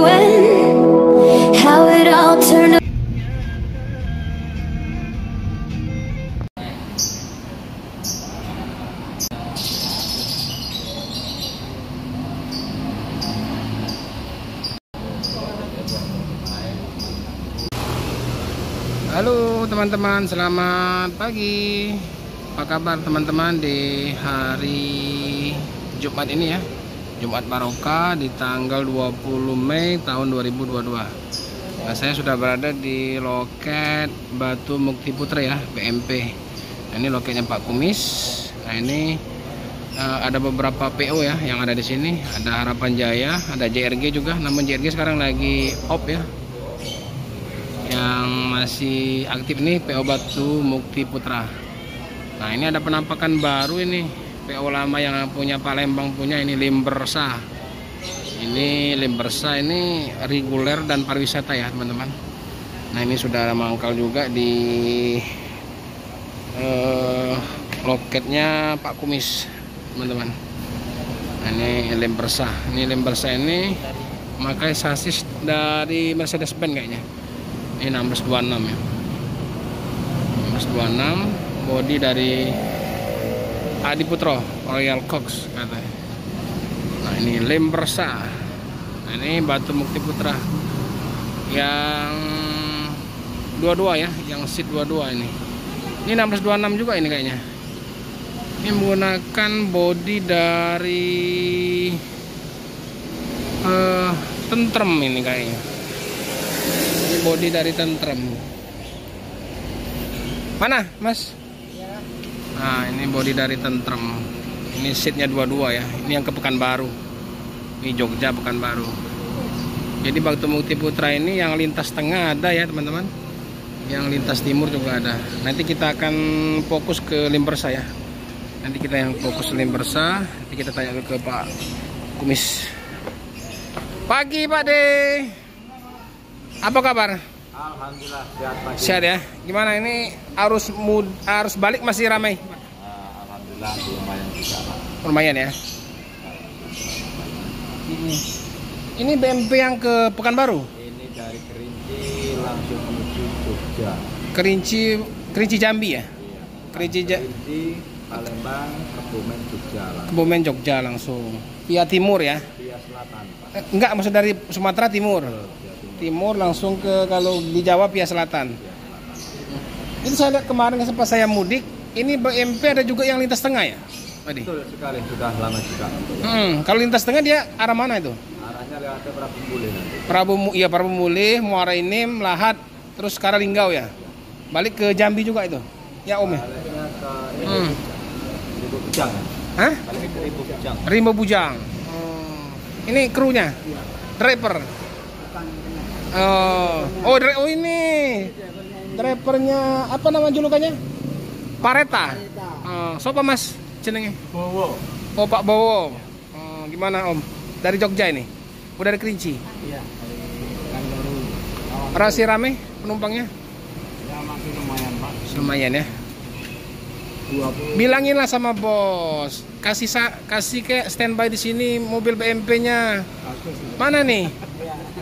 when, how it all turned. Halo teman-teman, selamat pagi. Apa kabar teman-teman di hari Jumat ini ya? Jumat Barokah di tanggal 20 Mei tahun 2022. Nah, saya sudah berada di loket Batu Mukti Putra ya, BMP. Nah, ini loketnya Pak Kumis. Nah, ini ada beberapa PO ya yang ada di sini. Ada Harapan Jaya, ada JRG juga. Namun JRG sekarang lagi off ya. Yang masih aktif nih PO Batu Mukti Putra. Nah, ini ada penampakan baru ini. PO lama yang punya Palembang punya ini Limbersa. Ini Limbersa ini reguler dan pariwisata ya teman-teman. Nah, ini sudah mangkal juga di loketnya Pak Kumis teman-teman. Nah, ini Limbersa. Ini Limbersa ini memakai sasis dari Mercedes-Benz kayaknya. Ini 1626 ya, 1626, bodi dari Adi Putro Royal Cox katanya. Nah, ini Limbersa. Nah, ini Batu Mukti Putra yang 22 ya, yang seat 22 ini. Ini 1626 juga ini kayaknya. Ini menggunakan bodi dari Tentrem ini kayaknya. Bodi dari Tentrem. Mana Mas? Nah, ini bodi dari Tentrem. Ini seatnya 22 ya. Ini yang ke Pekanbaru. Ini Jogja Pekanbaru. Jadi Batu Mukti Putra ini yang lintas tengah ada ya teman-teman. Yang lintas timur juga ada. Nanti kita akan fokus ke Limbersa ya. Nanti kita yang fokus ke Limbersa. Nanti kita tanya ke Pak Kumis. Pagi Pak De. Apa kabar? Alhamdulillah sehat pagi. Sehat ya. Gimana ini arus balik masih ramai? Alhamdulillah lumayan juga Pak. Lumayan ya. Ini BMP yang ke Pekanbaru? Ini dari Kerinci langsung menuju Jogja. Kerinci Jambi ya? Iya. Kerinci Palembang, Kebumen, Jogja langsung. Kebumen Jogja langsung. Via timur ya? Via selatan Pak. Enggak, maksud dari Sumatera timur. Timur langsung ke, kalau di Jawa via selatan. Ini saya lihat kemarin sempat saya mudik, ini BMP ada juga yang lintas tengah ya? Betul sekali, sudah lama juga. Kalau lintas tengah dia arah mana itu? Arahnya lewat Prabu Mulih nanti. Prabu Mulih, Muara Enim, Lahat, terus Karalinggau ya. Balik ke Jambi juga itu. Ya Om ya. Baliknya ke Rimbo Bujang. Hah? Balik ke Rimbo Bujang. Rimbo Bujang. Ini krunya, driver. Oh ini drivernya apa nama julukannya? Pareta. Siapa Mas jenenge? Bowo. Oh Pak Bowo. Gimana Om? Dari Jogja ini? Udah dari Kerinci? Iya. Masih rame penumpangnya? Ya masih lumayan Pak. Lumayan ya. 20. Bilanginlah sama bos. Kasih kayak standby di sini mobil BMP-nya. Mana nih?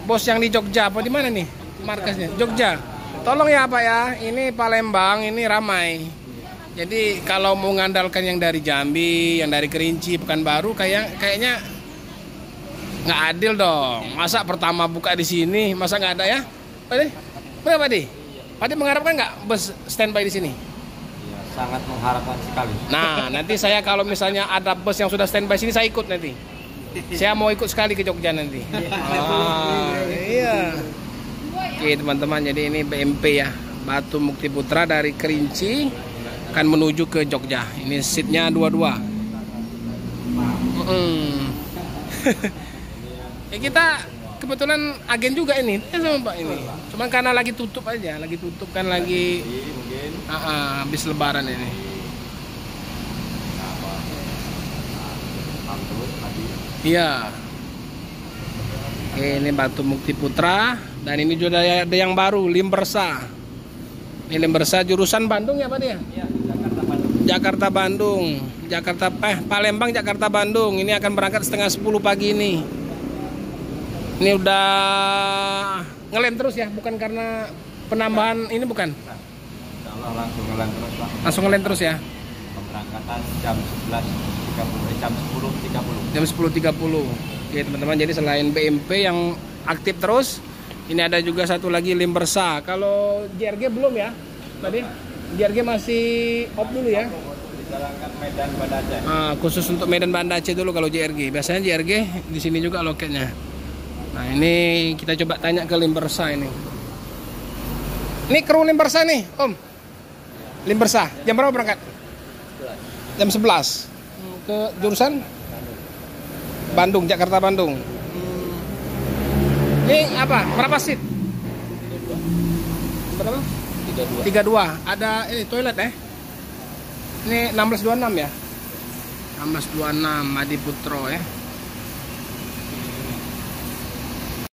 Bos yang di Jogja apa di mana nih markasnya? Jogja. Tolong ya Pak ya. Ini Palembang ini ramai. Jadi kalau mau ngandalkan yang dari Jambi, yang dari Kerinci, Pekanbaru kayaknya nggak adil dong. Masa pertama buka di sini, masa nggak ada ya? Pak berapa Pak Padi mengharapkan nggak bus standby di sini? Ya, sangat mengharapkan sekali. Nah, nanti saya kalau misalnya ada bus yang sudah standby sini saya ikut nanti. Saya mau ikut sekali ke Jogja nanti. Iya. Oke teman-teman, jadi ini BMP ya, Batu Mukti Putra dari Kerinci akan menuju ke Jogja. Ini seatnya 22. Ya, kita kebetulan agen juga ini sama Pak ini. Cuman karena lagi tutup aja, kan lagi habis Lebaran ini. Iya. Oke, ini Batu Mukti Putra dan ini juga ada yang baru Limbersa. Ini Limbersa jurusan Bandung ya Pak ya? Iya, Jakarta Bandung. Palembang Jakarta Bandung. Ini akan berangkat setengah 10 pagi ini. Ini udah ngelem terus ya, bukan karena penambahan ini bukan? Kalau langsung ngelem terus Pak. Langsung ngelem terus ya. Pemberangkatan jam 11.30, jam 10.30. Jam 10.30. Oke teman-teman, jadi selain BMP yang aktif terus, ini ada juga satu lagi Limbersa. Kalau JRG belum ya? Tadi JRG masih off dulu ya. Dijalankan Medan Banda Aceh. Khusus untuk Medan Banda Aceh dulu kalau JRG. Biasanya JRG di sini juga loketnya. Nah, ini kita coba tanya ke Limbersa ini. Ini kru Limbersa nih, Om. Limbersa, jam berapa berangkat? Jam 11. Ke jurusan Bandung, Jakarta Bandung. Ini apa? Berapa seat? Berapa? 32. Ada ini toilet ya? Ini 1626 ya? 1626 Adi Putro ya.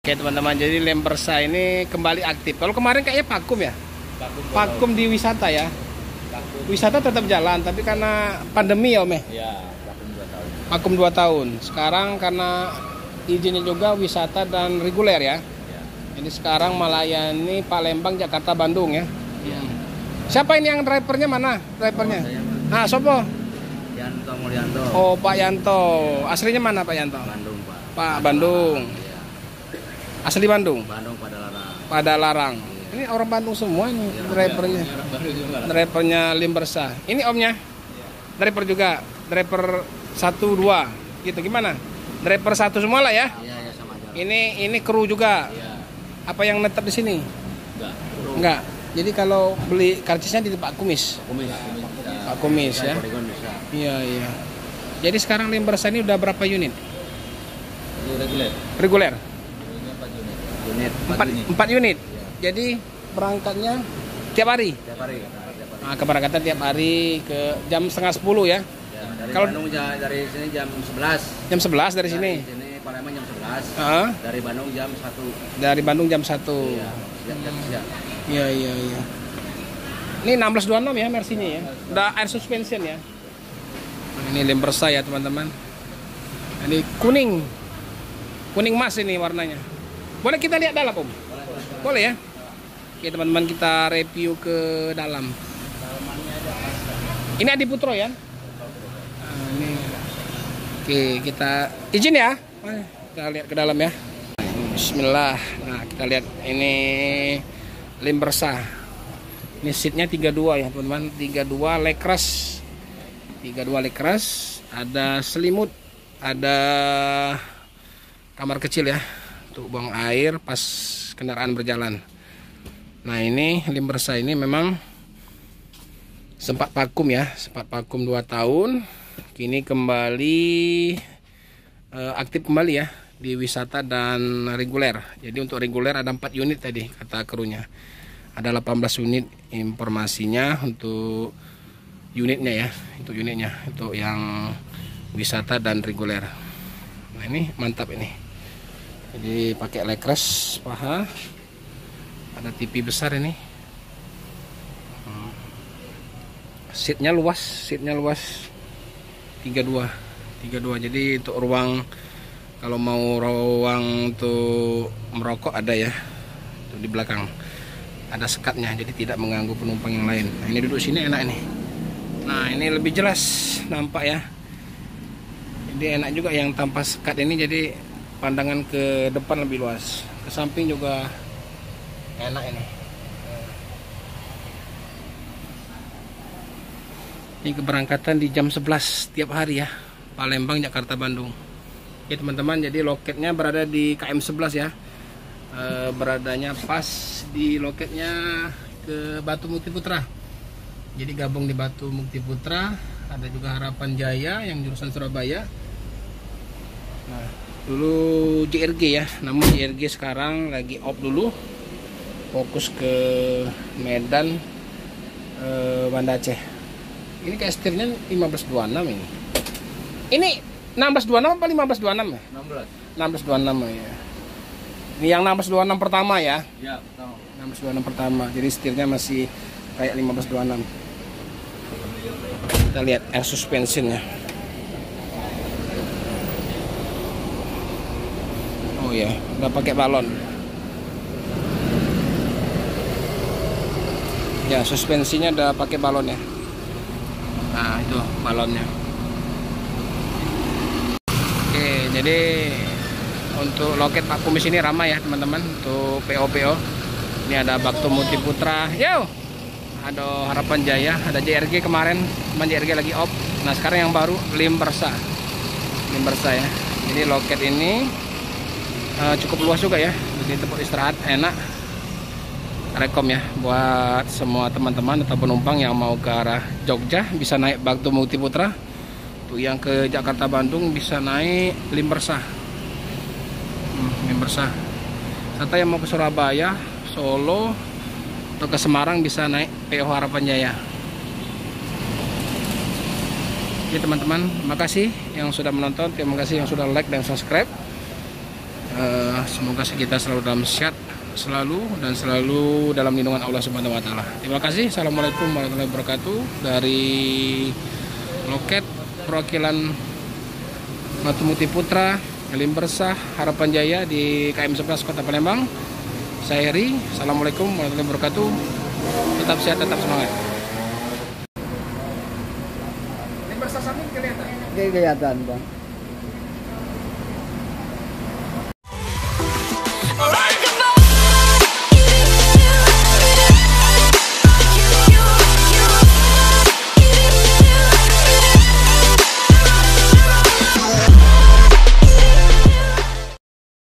Oke teman-teman, jadi Limbersa ini kembali aktif. Kalau kemarin kayaknya vakum ya? Vakum di wisata ya? Wisata tetap jalan, tapi karena pandemi ya Om ya? Iya, vakum 2 tahun. Vakum 2 tahun. Sekarang karena izinnya juga wisata dan reguler ya? Ini sekarang melayani Palembang, Jakarta, Bandung ya? Iya. Siapa ini yang drivernya, mana drivernya? Ah, sopo? Yanto Mulyanto. Oh, Pak Yanto. Aslinya mana Pak Yanto? Bandung, Pak. Pak Bandung. Iya. Asli Bandung? Bandung pada larang. Pada Larang. Ini orang Bandung semua ini drivernya. Drivernya Limbersa. Ini omnya? Driver juga. Driver 1, 2. Gitu gimana? Driver 1 semua lah ya? Iya, sama aja. Ini kru juga. Iya. Apa yang netap di sini? Enggak. Enggak. Jadi kalau beli karcisnya di Pak Kumis. Kumis. Pak Kumis ya. Bisa. Iya, iya. Jadi sekarang Limbersa ini udah berapa unit? Ini reguler. Reguler? Ini 4 unit. Unit 4 unit. Jadi berangkatnya tiap hari? Tiap hari. Nah, keberangkatan tiap hari ke jam setengah 10 ya? Ya, dari Kalau- Bandung dari sini jam 11. Jam 11 dari sini? Dari sini Palembang jam 11. Heeh. Dari Bandung jam 1. Dari Bandung jam 1. Iya. Siap. Iya, iya, iya. Ini 1626 ya Mercy-nya ya? Udah air suspension ya? Nah, ini Limbersa ya teman-teman. Ini kuning. Kuning emas ini warnanya. Boleh kita lihat dalam Om? Boleh ya? Oke teman-teman, kita review ke dalam. Ini Adi Putro ya? Nah, ini. Oke, kita izin ya. Kita lihat ke dalam ya. Bismillah. Nah, kita lihat ini Limbersa. Ini seatnya 32 ya teman-teman. 32 lekras. 32 lekras. Ada selimut. Ada kamar kecil ya, untuk buang air pas kendaraan berjalan. Nah ini Limbersa ini memang sempat vakum ya, sempat vakum 2 tahun. Kini kembali aktif kembali ya di wisata dan reguler. Jadi untuk reguler ada 4 unit tadi kata krunya. Ada 18 unit informasinya untuk unitnya ya, untuk unitnya, untuk yang wisata dan reguler. Nah ini mantap ini. Jadi pakai lekres paha. Ada TV besar ini. Seatnya luas 32. Jadi untuk ruang, kalau mau ruang untuk merokok ada ya. Itu di belakang. Ada sekatnya, jadi tidak mengganggu penumpang yang lain. Nah, ini duduk sini enak ini. Nah, ini lebih jelas nampak ya. Jadi enak juga yang tanpa sekat ini, jadi pandangan ke depan lebih luas. Ke samping juga enak ini. Ini keberangkatan di jam 11 tiap hari ya. Palembang, Jakarta, Bandung. Oke teman-teman, jadi loketnya berada di KM 11 ya. Beradanya pas di loketnya ke Batu Mukti Putra. Jadi gabung di Batu Mukti Putra. Ada juga Harapan Jaya yang jurusan Surabaya. Nah, dulu JRG ya, namun JRG sekarang lagi off dulu, fokus ke Medan, Banda Aceh. Ini kayak setirnya 1526 ini. Ini 1626 apa 1526 ya? 1626 ya. Ini yang 1626 pertama ya? Ya, betul. 1626 pertama, jadi setirnya masih kayak 1526. Kita lihat air suspensionnya. Oh ya, udah pakai balon. Ya, suspensinya udah pakai balon ya. Nah, itu balonnya. Oke, jadi untuk loket Pak Kumis ini ramai ya teman-teman, untuk PO-PO. Ini ada Bakto Multiputra, yo, ada Harapan Jaya, ada JRG kemarin, teman JRG lagi off. Nah sekarang yang baru Limbersa ya. Jadi loket ini cukup luas juga ya, jadi tempat istirahat enak. Rekom ya buat semua teman-teman atau penumpang yang mau ke arah Jogja bisa naik Bakto Multiputra. Untuk yang ke Jakarta Bandung bisa naik Limbersa. Limbersa. Serta yang mau ke Surabaya, Solo atau ke Semarang bisa naik PO Harapan Jaya. Oke teman-teman, makasih yang sudah menonton, terima kasih yang sudah like dan subscribe. Semoga kita selalu dalam sehat selalu dan selalu dalam lindungan Allah Subhanahu wa taala. Terima kasih. Assalamualaikum warahmatullahi wabarakatuh dari loket perwakilan Bakto Multiputra Limbersa Harapan Jaya di KM 11 Kota Palembang. Saya Heri. Assalamualaikum warahmatullahi wabarakatuh. Tetap sehat, tetap semangat. Limbersa samping kelihatan. Kelihatan, Bang.